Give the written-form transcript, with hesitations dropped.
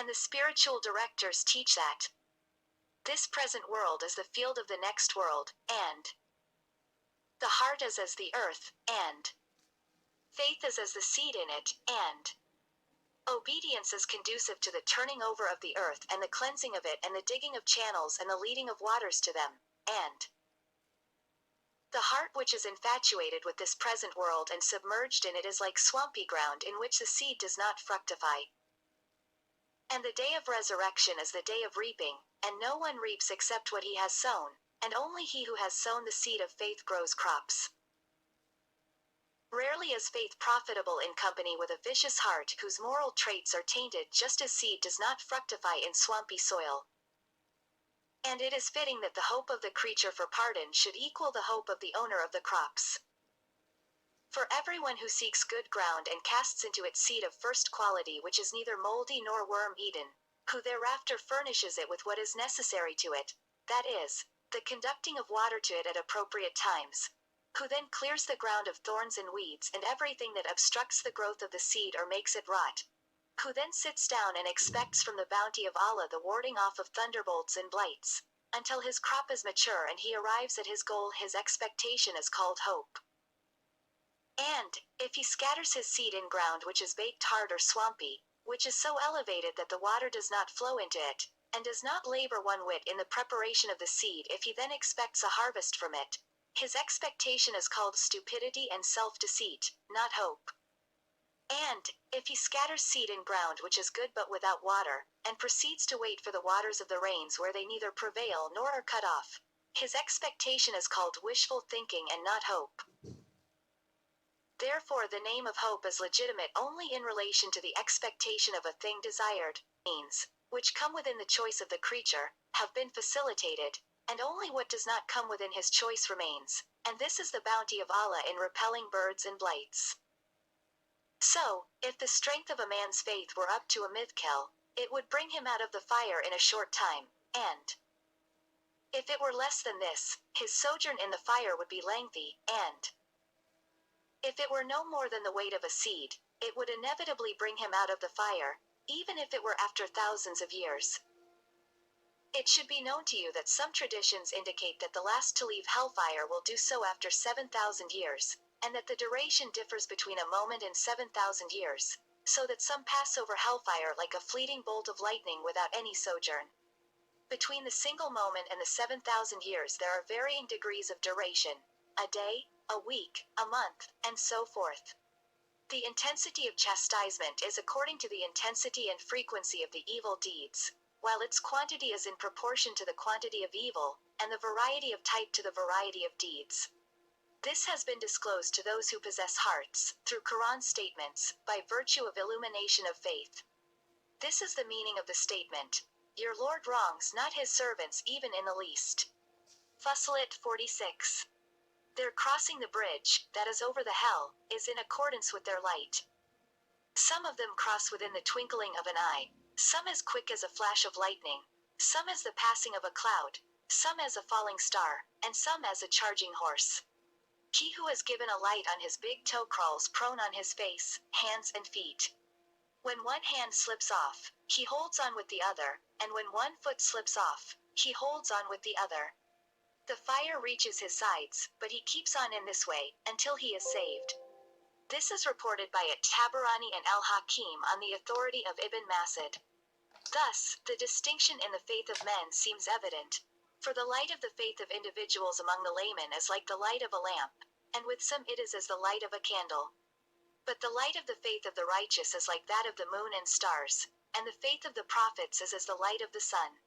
And the spiritual directors teach that this present world is the field of the next world, and the heart is as the earth, and faith is as the seed in it, and obedience is conducive to the turning over of the earth and the cleansing of it and the digging of channels and the leading of waters to them, and the heart which is infatuated with this present world and submerged in it is like swampy ground in which the seed does not fructify. And the day of resurrection is the day of reaping, and no one reaps except what he has sown, and only he who has sown the seed of faith grows crops. Rarely is faith profitable in company with a vicious heart whose moral traits are tainted, just as seed does not fructify in swampy soil. And it is fitting that the hope of the creature for pardon should equal the hope of the owner of the crops. For everyone who seeks good ground and casts into it seed of first quality which is neither moldy nor worm-eaten, who thereafter furnishes it with what is necessary to it, that is, the conducting of water to it at appropriate times, who then clears the ground of thorns and weeds and everything that obstructs the growth of the seed or makes it rot, who then sits down and expects from the bounty of Allah the warding off of thunderbolts and blights, until his crop is mature and he arrives at his goal. His expectation is called hope. And, if he scatters his seed in ground which is baked hard or swampy, which is so elevated that the water does not flow into it, and does not labor one whit in the preparation of the seed, if he then expects a harvest from it, his expectation is called stupidity and self-deceit, not hope. And, if he scatters seed in ground which is good but without water, and proceeds to wait for the waters of the rains where they neither prevail nor are cut off, his expectation is called wishful thinking and not hope. Therefore the name of hope is legitimate only in relation to the expectation of a thing desired. Means, which come within the choice of the creature, have been facilitated, and only what does not come within his choice remains, and this is the bounty of Allah in repelling birds and blights. So, if the strength of a man's faith were up to a mithqal, it would bring him out of the fire in a short time, and if it were less than this, his sojourn in the fire would be lengthy, and if it were no more than the weight of a seed, it would inevitably bring him out of the fire, even if it were after thousands of years. It should be known to you that some traditions indicate that the last to leave hellfire will do so after 7,000 years, and that the duration differs between a moment and 7,000 years, so that some pass over hellfire like a fleeting bolt of lightning without any sojourn. Between the single moment and the 7,000 years there are varying degrees of duration, a day, a week, a month, and so forth. The intensity of chastisement is according to the intensity and frequency of the evil deeds, while its quantity is in proportion to the quantity of evil, and the variety of type to the variety of deeds. This has been disclosed to those who possess hearts, through Quran statements, by virtue of illumination of faith. This is the meaning of the statement, "Your Lord wrongs not his servants even in the least." Fussilat 46. Their crossing the bridge, that is over the hell, is in accordance with their light. Some of them cross within the twinkling of an eye, some as quick as a flash of lightning, some as the passing of a cloud, some as a falling star, and some as a charging horse. He who is given a light on his big toe crawls prone on his face, hands and feet. When one hand slips off, he holds on with the other, and when one foot slips off, he holds on with the other. The fire reaches his sides, but he keeps on in this way, until he is saved. This is reported by at-Tabarani and al-Hakim on the authority of Ibn Mas'ud. Thus, the distinction in the faith of men seems evident, for the light of the faith of individuals among the laymen is like the light of a lamp, and with some it is as the light of a candle. But the light of the faith of the righteous is like that of the moon and stars, and the faith of the prophets is as the light of the sun.